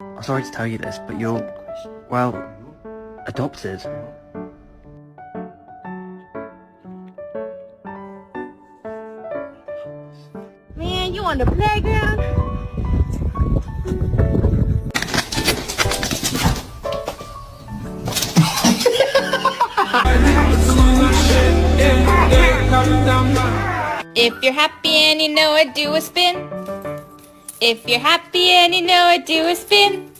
I'm sorry to tell you this, but you're, well, adopted. Man, you on the playground? If you're happy and you know it, do a spin. If you're happy and you know it, do a spin.